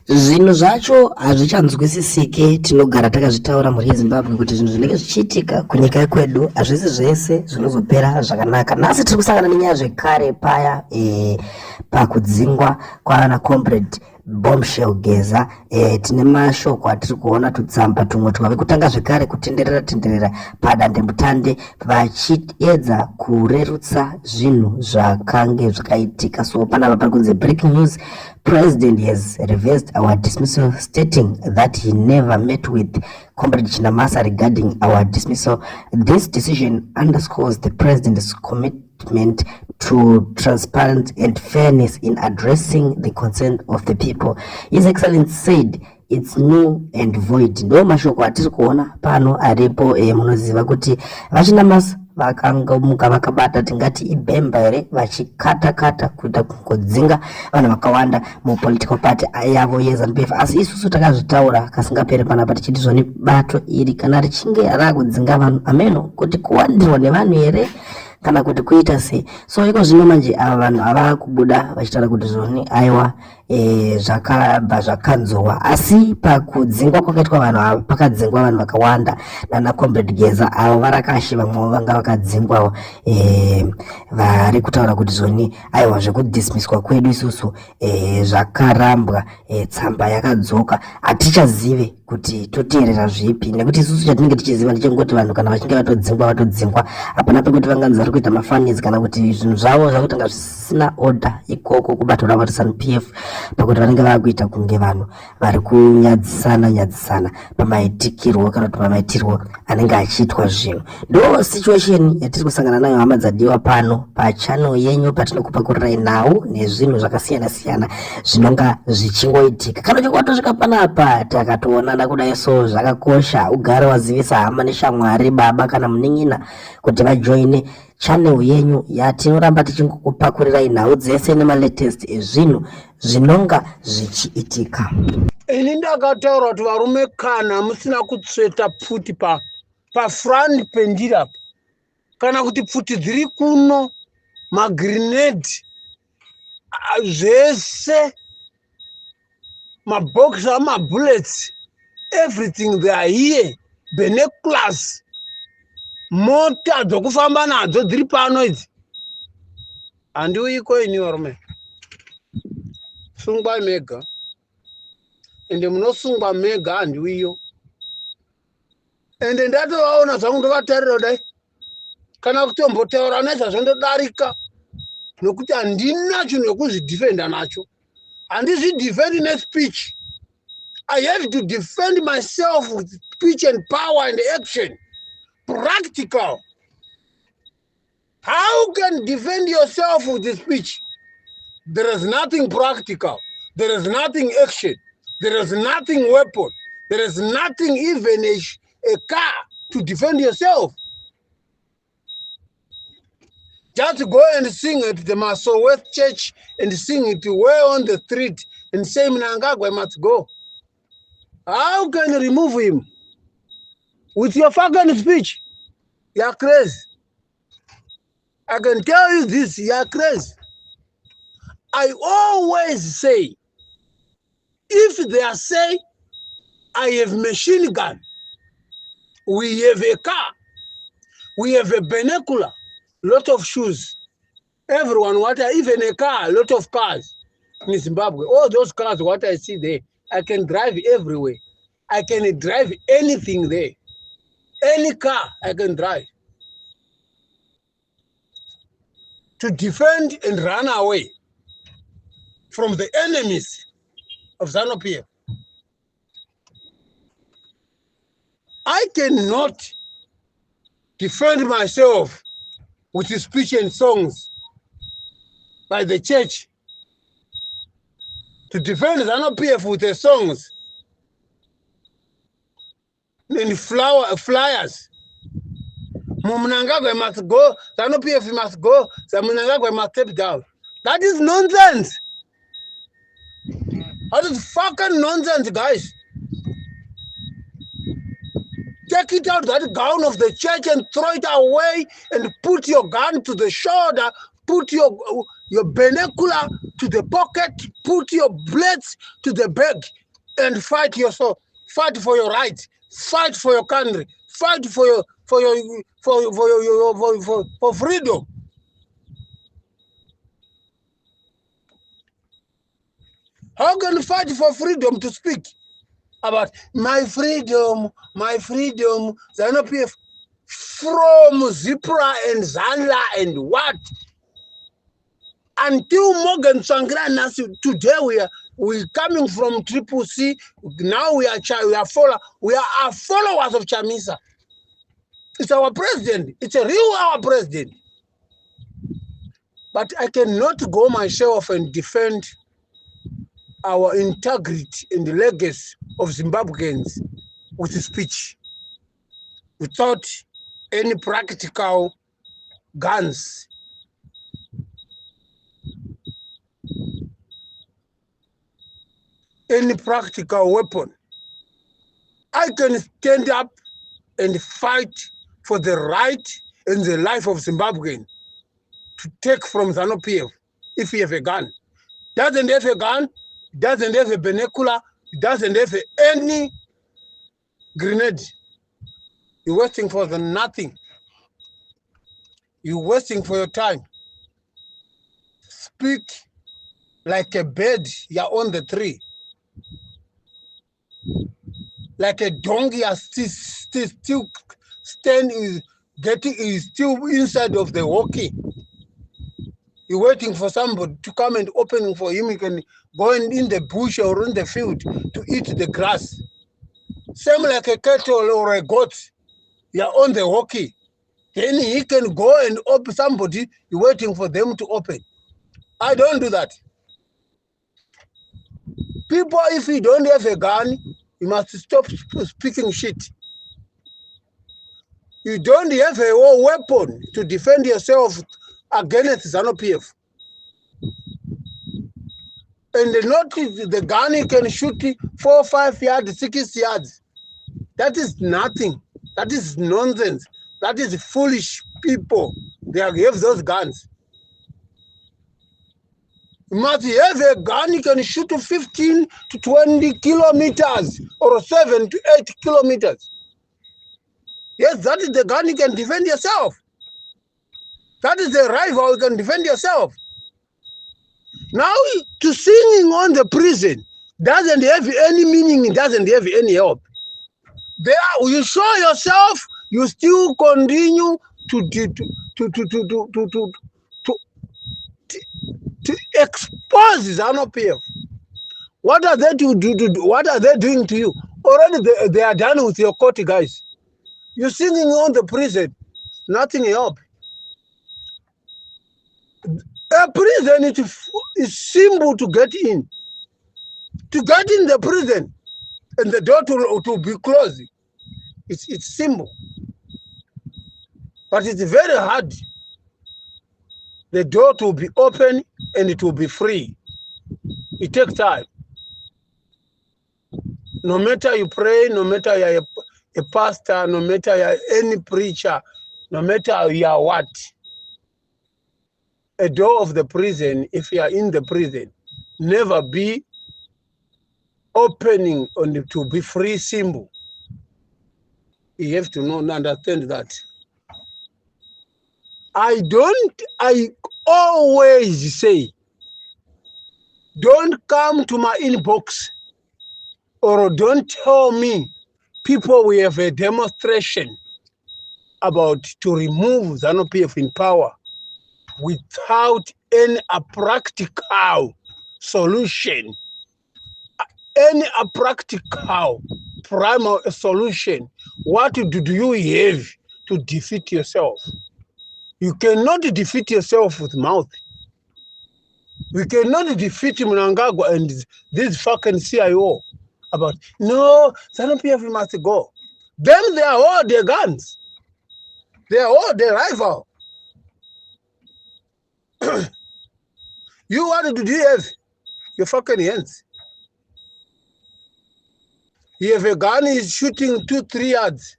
Zvinhu zvacho hazvichanzwisisike. Tinogara takazvitaura muri Zimbabwe kuti zvinhu zvinenge zvichiitika kunyika kwedu hazvisi zvese zvinozopera zvakanaka. Nhasi tiri kusangana nenyaya zvekare paya pakudzingwa kwana comrade bombshell Geza. Tine mashoko atiri kuona tutsamba tumwe twave kutanga zvekare kutenderera padandemutande vachiedza kurerutsa zvinhu zvakange zvakaitika. So panapa pari kunzi breaking news: President has reversed our dismissal, stating that he never met with Comrade Chinamasa regarding our dismissal. This decision underscores the president's commitment to transparency and fairness in addressing the concern of the people. His Excellency said it's null and void. Ndo mashoko atiri kuona pano aripo munoziva kuti vachinamasa vakangomuka vakabata tingati ibhemba here vachikata kuita kungodzinga vanhu vakawanda mupolitical party yavo yeZANU-PF. Asi isusu takazvitaura kasingaperi panapa tichiti zvoni bato iri kana richinge rakudzinga vanhu ameno kuti kuwandirwa nevanhu here kana kuti kuita sei. So iko zvino manje ava vanhu ava kubuda vachitaura kuti zvoni aiwa zvakabva zvakanzwa. Asi pakudzingwa kwakaitwa vanhu ava pakadzingwa vanhu vakawanda nana comrade Geza, avo Varakashi vamwe vanga vakadzingwawo vari kutaura kuti zvoni aiwa zvekudismisswa kwedu isusu zvakarambwa, tsamba yakadzoka. Hatichazive kuti toteerera zvipi, nekuti isusu chatinenge tichiziva ndechekuti vanhu kana vachinge vatodzingwa hapana pekuti vanganzi vari kuita mafanizi kana kuti zvinhu zvavo zvakutanga zvisina order ikoko kubato ravo ZANU-PF, pakuti vanenge vakuita kunge vanhu vari kunyadzisana pamaitikirwo kana kuti pamaitirwo anenge achiitwa zvinhu. Ndo situation yatiri kusangana nayo hama dzadiwa pano pachannel yenyu patinokupakurai nhau nezvinhu zvakasiyana zvinonga zvichingoitika. Kana uchinge watosvika panapa takatoonana kudai, so zvakakosha ugare wazivisa hama neshamwari, baba kana munin'ina kuti vajoine channel yenyu yatinoramba tichingokupakurirai nhau dzese nemalatest ezvinhu zvinonga zvichiitika. Ini ndakataura kuti varume kana musina kutsveta pfuti front penjira kana kuti pfuti dziri kuno magrenade zvese mabox amabullets everything they are here, binoculars, mota dzokufamba nadzo dziri pano idzi. Handiuiko ini varume, sungwa mega, ende munosungwa mega handiuyo. Ende ndatovaona zvangu ndovatarira kudai kana kutombotaura nezvazvo ndodarika, nokuti handina chinhu yekuzvidefenda nacho. Handizvidefendi nespeech. I have to defend myself with speech and power and action. Practical. How can you defend yourself with the speech? There is nothing practical. There is nothing action. There is nothing weapon. There is nothing even a car to defend yourself. Just go and sing at the Masoweth Church and sing it way on the street and say Mnangagwa must go. How can you remove him? With your fucking speech? You're crazy. I can tell you this, you're crazy. I always say, if they say, I have machine gun, we have a car, we have a binocular, lot of shoes, everyone, even a car, a lot of cars in Zimbabwe. All those cars, what I see there, I can drive everywhere. I can drive anything there. Any car I can drive. To defend and run away from the enemies of ZANU-PF. I cannot defend myself with speech and songs by the church. To defend ZANU-PF with the songs and flyers. Mnangagwa must go, ZANU-PF must go, Mnangagwa must step down. That is nonsense. That is fucking nonsense, guys. Take it out, that gown of the church, and throw it away and put your gun to the shoulder, put your binocular to the pocket, put your blades to the bag, and fight yourself. Fight for your rights. Fight for your country. Fight for freedom. How can you fight for freedom to speak about my freedom, ZANU-PF, from Zipra and Zanla and what? Until Morgan Tsvangirai, today we coming from Triple C. Now we are followers of Chamisa. It's our president. It's a real our president. But I cannot go myself and defend our integrity and the legacy of Zimbabweans with speech without any practical guns. Any practical weapon. I can stand up and fight for the right and the life of Zimbabwean to take from ZANU-PF if he have a gun. Doesn't have a gun, doesn't have a binocular, doesn't have any grenade. You're waiting for the nothing. You're wasting for your time. Speak like a bird, you're on the tree. Like a donkey, still standing, is still inside of the walkie. You're waiting for somebody to come and open for him. He can go in the bush or in the field to eat the grass. Same like a cattle or a goat. You're on the walkie. Then he can go and open somebody. You're waiting for them to open. I don't do that. People, if you don't have a gun, you must stop speaking shit. You don't have a weapon to defend yourself against ZANU-PF. And not the gun you can shoot 4, 5 yards, 6 yards. That is nothing. That is nonsense. That is foolish people. They have those guns. You must have a gun you can shoot 15 to 20 kilometers or 7 to 8 kilometers. Yes, that is the gun you can defend yourself. That is the rifle you can defend yourself. Now, to singing on the prison doesn't have any meaning, it doesn't have any help. There, you show yourself, you still continue to expose ZANU-PF. What are they what are they doing to you? Already they are done with your court, guys. You're singing on the prison, nothing help. A prison is simple to get in. To get in the prison and the door to be closed, it's simple. But it's very hard. The door to be open and it will be free. It takes time. No matter you pray, no matter you're a pastor, no matter you're any preacher, no matter you are what, a door of the prison, if you are in the prison, never be opening on to be free symbol. You have to know and understand that. I always say, don't come to my inbox or don't tell me people will have a demonstration about to remove ZANU-PF in power without any practical solution, any practical primary solution. What do you have to defeat yourself? You cannot defeat yourself with mouth. We cannot defeat Mnangagwa and this fucking CIO about, no, ZANU-PF must go. Them, they are all their guns. They are all their rifle. You, what do you have? Your fucking hands. You have a gun, he's shooting 2, 3 yards.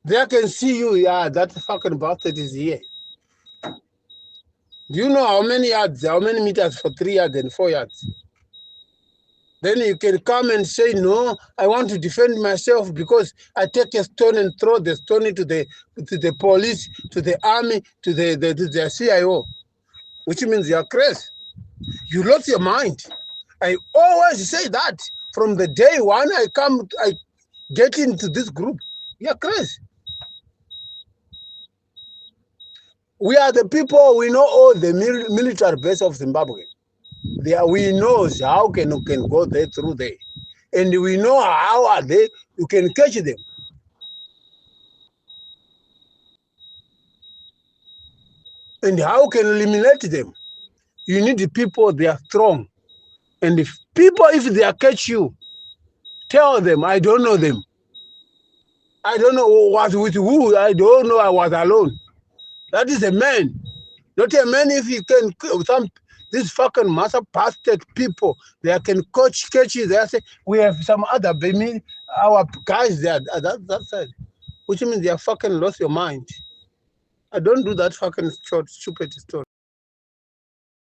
They can see you, yeah, that fucking bastard is here. Do you know how many yards, how many meters for 3 yards and 4 yards? Then you can come and say, no, I want to defend myself because I take a stone and throw the stone to the police, to the army, to the CIO, which means you are crazy. You lost your mind. I always say that from the day one I get into this group. You're crazy. We are the people, we know all the military base of Zimbabwe. We know how can go there through there. And we know how are they, you can catch them. And how can eliminate them. You need the people, they are strong. And if people, if they catch you, tell them, I don't know them. I don't know what with who, I don't know, I was alone. That is a man. Not a man if he can, these fucking master bastard people, they can catch you. They say, we have some other, our guys there, that side. Which means they are fucking lost your mind. I don't do that fucking short, stupid story.